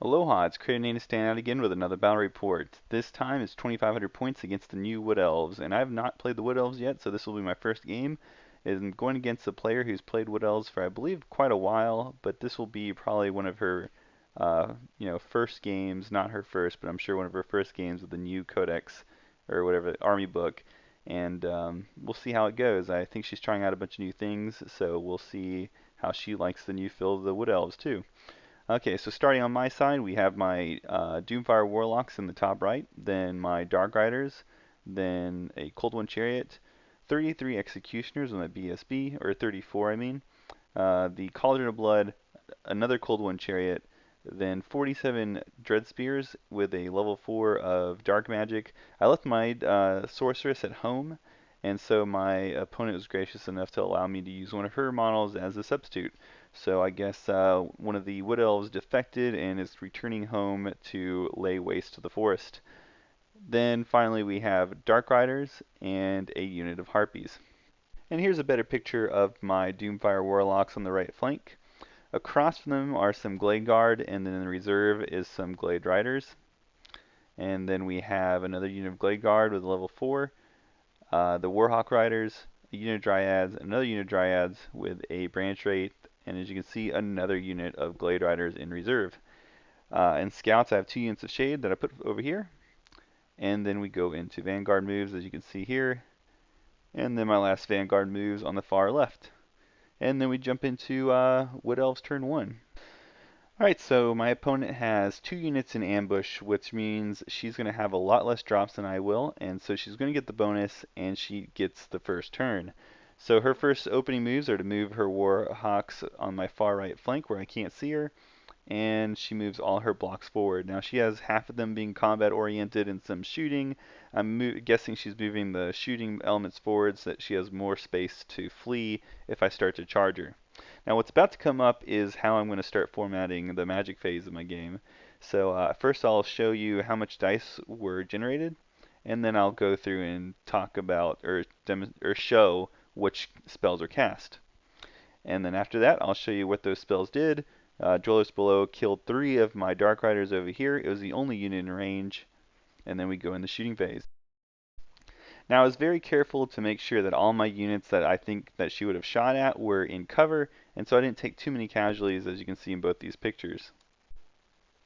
Aloha, it's Creative Name to stand out again with another battle report. This time it's 2,500 points against the new Wood Elves, and I have not played the Wood Elves yet, so this will be my first game. I'm going against a player who's played Wood Elves for I believe quite a while, but this will be probably one of her, first games, not her first, but I'm sure one of her first games with the new Codex or whatever Army book, and we'll see how it goes. I think she's trying out a bunch of new things, so we'll see how she likes the new feel of the Wood Elves too. Okay, so starting on my side, we have my Doomfire Warlocks in the top right, then my Dark Riders, then a Cold One Chariot, 33 Executioners with my BSB, or 34 I mean, the Cauldron of Blood, another Cold One Chariot, then 47 Dread Spears with a level 4 of Dark Magic. I left my Sorceress at home, and so my opponent was gracious enough to allow me to use one of her models as a substitute. So I guess one of the Wood Elves defected and is returning home to lay waste to the forest. Then finally we have Dark Riders and a unit of Harpies. And here's a better picture of my Doomfire Warlocks on the right flank. Across from them are some Glade Guard, and then in the reserve is some Glade Riders. And then we have another unit of Glade Guard with level 4, the Warhawk Riders, a unit of Dryads, another unit of Dryads with a Branch Wraith, and as you can see, another unit of Glade Riders in reserve. And Scouts, I have 2 units of Shade that I put over here. And then we go into Vanguard moves, as you can see here. And then my last Vanguard moves on the far left. And then we jump into Wood Elves turn 1. Alright, so my opponent has 2 units in ambush, which means she's going to have a lot less drops than I will, and so she's going to get the bonus, and she gets the first turn. So her first opening moves are to move her Warhawks on my far right flank where I can't see her, and she moves all her blocks forward. Now she has half of them being combat oriented and some shooting. I'm guessing she's moving the shooting elements forward so that she has more space to flee if I start to charge her. Now what's about to come up is how I'm going to start formatting the magic phase of my game. So first I'll show you how much dice were generated, and then I'll go through and talk about or show which spells are cast. And then after that I'll show you what those spells did. Dwellers Below killed 3 of my Dark Riders over here. It was the only unit in range, and then we go in the shooting phase. Now I was very careful to make sure that all my units that I think that she would have shot at were in cover, and so I didn't take too many casualties, as you can see in both these pictures.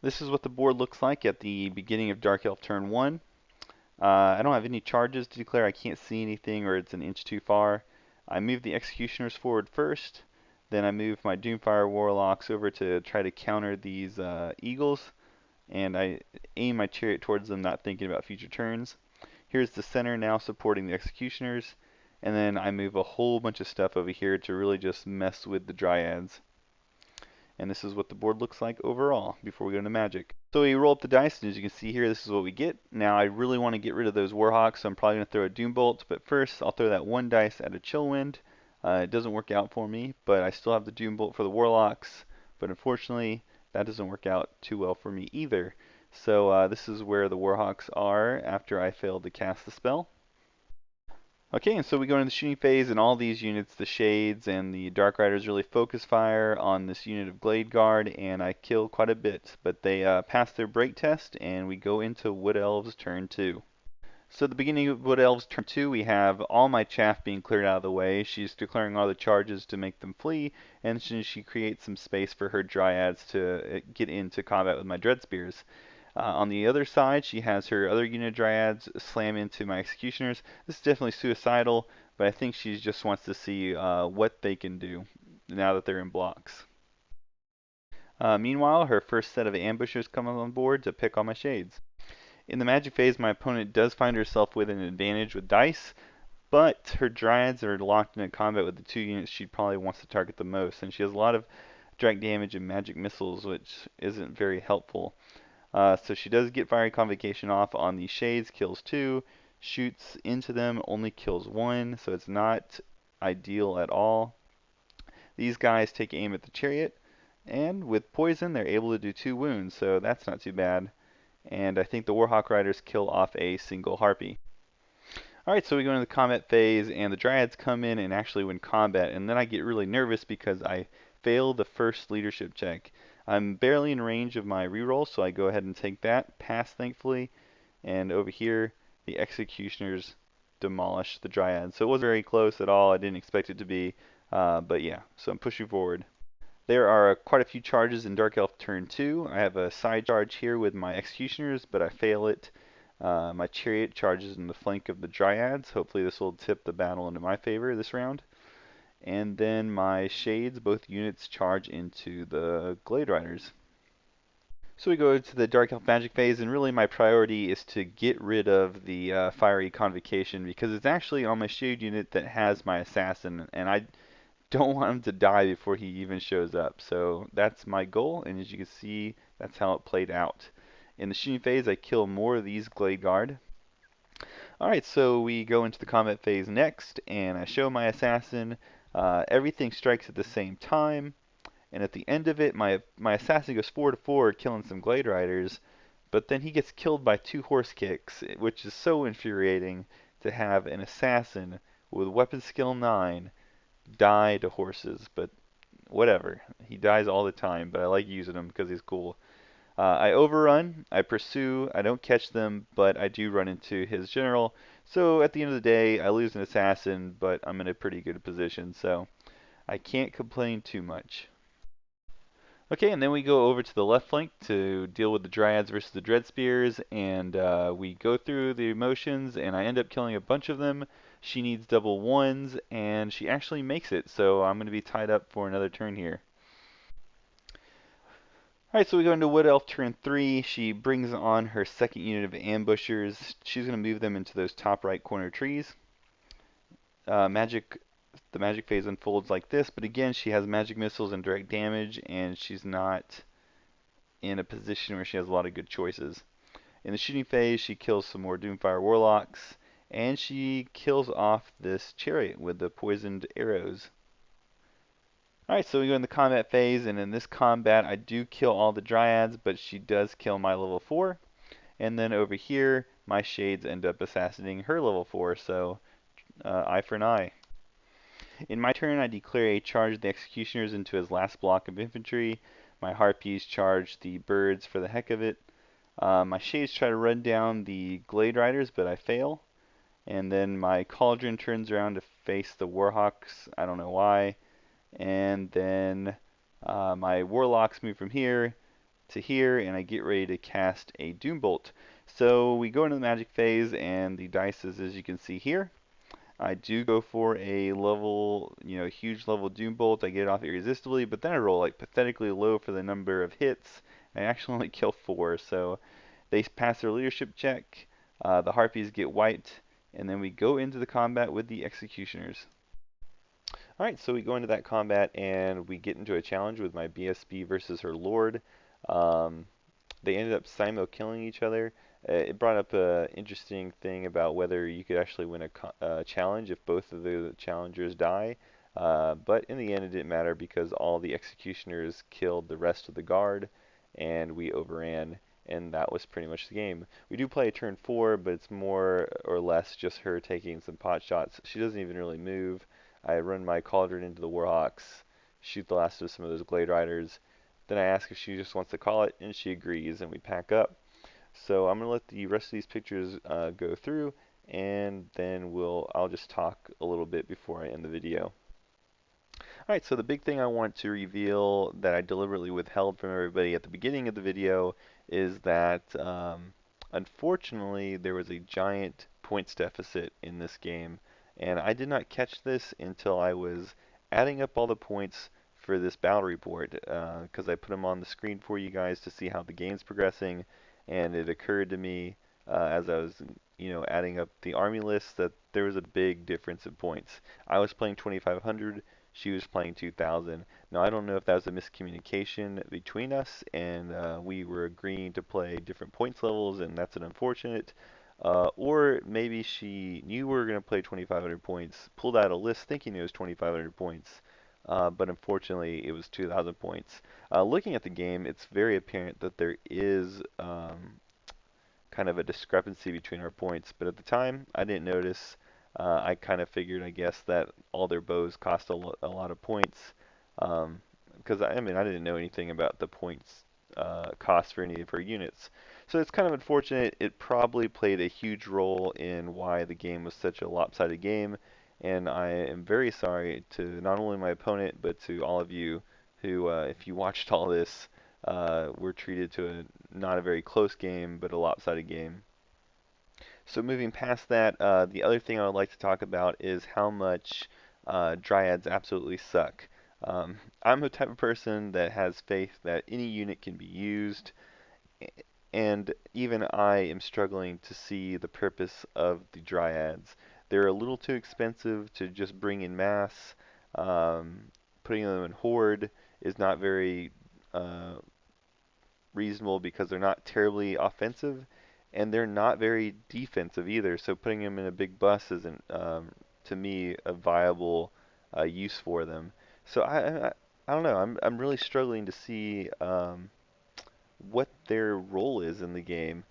This is what the board looks like at the beginning of Dark Elf turn 1. I don't have any charges to declare. I can't see anything or it's an inch too far. I move the Executioners forward first, then I move my Doomfire Warlocks over to try to counter these Eagles, and I aim my Chariot towards them, not thinking about future turns. Here's the center now supporting the Executioners, and then I move a whole bunch of stuff over here to really just mess with the Dryads. And this is what the board looks like overall before we go into Magic. So we roll up the dice, and as you can see here, this is what we get. Now I really want to get rid of those Warhawks, so I'm probably going to throw a Doombolt, but first I'll throw that 1 dice at a Chillwind. It doesn't work out for me, but I still have the Doombolt for the Warlocks, but unfortunately that doesn't work out too well for me either. So this is where the Warhawks are after I failed to cast the spell. Okay, and so we go into the shooting phase, and all these units, the Shades and the Dark Riders, really focus fire on this unit of Glade Guard, and I kill quite a bit. But they pass their break test, and we go into Wood Elves turn 2. So at the beginning of Wood Elves turn 2, we have all my chaff being cleared out of the way. She's declaring all the charges to make them flee, and she creates some space for her Dryads to get into combat with my Dread Spears. On the other side, she has her other unit of Dryads slam into my Executioners. This is definitely suicidal, but I think she just wants to see what they can do now that they're in blocks. Meanwhile, her first set of ambushers come on board to pick on my Shades. In the Magic phase, my opponent does find herself with an advantage with dice, but her Dryads are locked into combat with the 2 units she probably wants to target the most, and she has a lot of direct damage and magic missiles, which isn't very helpful. So she does get Fiery Convocation off on the Shades, kills 2, shoots into them, only kills 1, so it's not ideal at all. These guys take aim at the Chariot, and with poison they're able to do 2 wounds, so that's not too bad. And I think the Warhawk Riders kill off a single Harpy. Alright, so we go into the combat phase, and the Dryads come in and actually win combat, and then I get really nervous because I fail the first leadership check. I'm barely in range of my reroll, so I go ahead and take that. Pass, thankfully. And over here, the Executioners demolish the Dryad. So it wasn't very close at all. I didn't expect it to be. But yeah, so I'm pushing forward. There are quite a few charges in Dark Elf turn 2. I have a side charge here with my Executioners, but I fail it. My Chariot charges in the flank of the Dryads. Hopefully this will tip the battle into my favor this round. And then my Shades, both units charge into the Glade Riders. So we go to the Dark Elf Magic phase, and really my priority is to get rid of the Fiery Convocation because it's actually on my Shade unit that has my Assassin, and I don't want him to die before he even shows up. So that's my goal, and as you can see, that's how it played out. In the shooting phase, I kill more of these Glade Guard. Alright, so we go into the combat phase next, and I show my assassin. Everything strikes at the same time, and at the end of it, my assassin goes 4 to 4, killing some Glade Riders, but then he gets killed by 2 horse kicks, which is so infuriating to have an assassin with weapon skill 9 die to horses, but whatever. He dies all the time, but I like using him because he's cool. I overrun, I pursue, I don't catch them, but I do run into his general. So at the end of the day, I lose an assassin, but I'm in a pretty good position, so I can't complain too much. Okay, and then we go over to the left flank to deal with the Dryads versus the Dread Spears, and we go through the motions, and I end up killing a bunch of them. She needs double ones, and she actually makes it, so I'm going to be tied up for another turn here. Alright, so we go into Wood Elf turn 3. She brings on her second unit of ambushers. She's going to move them into those top right corner trees. The magic phase unfolds like this, but again, she has magic missiles and direct damage, and she's not in a position where she has a lot of good choices. In the shooting phase, she kills some more Doomfire Warlocks, and she kills off this chariot with the poisoned arrows. Alright, so we go in the combat phase, and in this combat, I do kill all the Dryads, but she does kill my level 4. And then over here, my Shades end up assassinating her level 4, so eye for an eye. In my turn, I declare a charge the Executioners into his last block of infantry. My Harpies charge the birds for the heck of it. My Shades try to run down the Glade Riders, but I fail. And then my Cauldron turns around to face the Warhawks. I don't know why. And then my Warlocks move from here to here, and I get ready to cast a Doombolt. So we go into the magic phase, and the dice is as you can see here. I do go for a level, huge level Doombolt. I get it off irresistibly, but then I roll like pathetically low for the number of hits. I actually only kill 4, so they pass their leadership check. The Harpies get wiped, and then we go into the combat with the Executioners. Alright, so we go into that combat, and we get into a challenge with my BSB versus her Lord. Um, they ended up Simo killing each other. It brought up an interesting thing about whether you could actually win a challenge if both of the challengers die. But in the end, it didn't matter because all the executioners killed the rest of the guard, and we overran, and that was pretty much the game. We do play turn 4, but it's more or less just her taking some pot shots. She doesn't even really move. I run my Cauldron into the Warhawks, shoot the last of some of those Glade Riders. Then I ask if she just wants to call it, and she agrees, and we pack up. So I'm going to let the rest of these pictures go through, and then I'll just talk a little bit before I end the video. Alright, so the big thing I want to reveal that I deliberately withheld from everybody at the beginning of the video is that unfortunately there was a giant points deficit in this game, and I did not catch this until I was adding up all the points for this battle report because I put them on the screen for you guys to see how the game's progressing, and it occurred to me as I was adding up the army list that there was a big difference in points. I was playing 2500, she was playing 2000. Now I don't know if that was a miscommunication between us and we were agreeing to play different points levels, and that's an unfortunate. Or maybe she knew we were going to play 2500 points, pulled out a list thinking it was 2500 points, but unfortunately it was 2000 points. Looking at the game, it's very apparent that there is kind of a discrepancy between our points, but at the time I didn't notice. I kind of figured, I guess, that all their bows cost a lot of points. because I mean I didn't know anything about the points cost for any of her units. So it's kind of unfortunate. It probably played a huge role in why the game was such a lopsided game, and I am very sorry to not only my opponent but to all of you who, if you watched all this, were treated to not a very close game but a lopsided game. So moving past that, the other thing I would like to talk about is how much dryads absolutely suck. I'm the type of person that has faith that any unit can be used, and even I am struggling to see the purpose of the dryads. They're a little too expensive to just bring in mass. Um, Putting them in horde is not very reasonable because they're not terribly offensive and they're not very defensive either. So putting them in a big bus isn't, to me, a viable use for them. So I don't know. I'm really struggling to see what their role is in the game.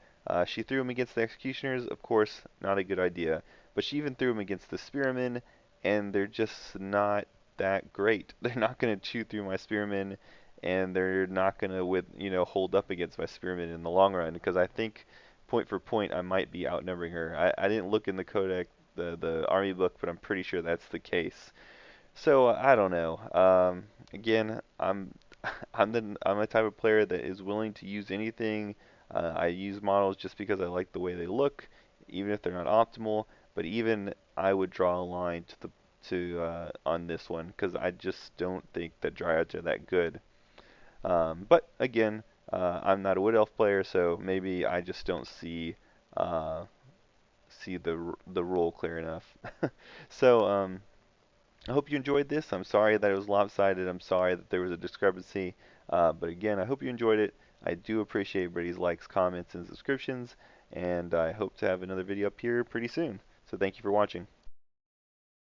She threw him against the Executioners, of course, not a good idea. But she even threw him against the Spearmen, and they're just not that great. They're not going to chew through my Spearmen, and they're not going to hold up against my Spearmen in the long run. Because I think point for point, I might be outnumbering her. I didn't look in the codex, the army book, but I'm pretty sure that's the case. So I don't know. Again, I'm the type of player that is willing to use anything. I use models just because I like the way they look, even if they're not optimal. But even I would draw a line to on this one because I just don't think that dryads are that good. But again, I'm not a wood elf player, so maybe I just don't uh, see the role clear enough. So I hope you enjoyed this. I'm sorry that it was lopsided. I'm sorry that there was a discrepancy. But again, I hope you enjoyed it. I do appreciate everybody's likes, comments, and subscriptions. And I hope to have another video up here pretty soon. So thank you for watching.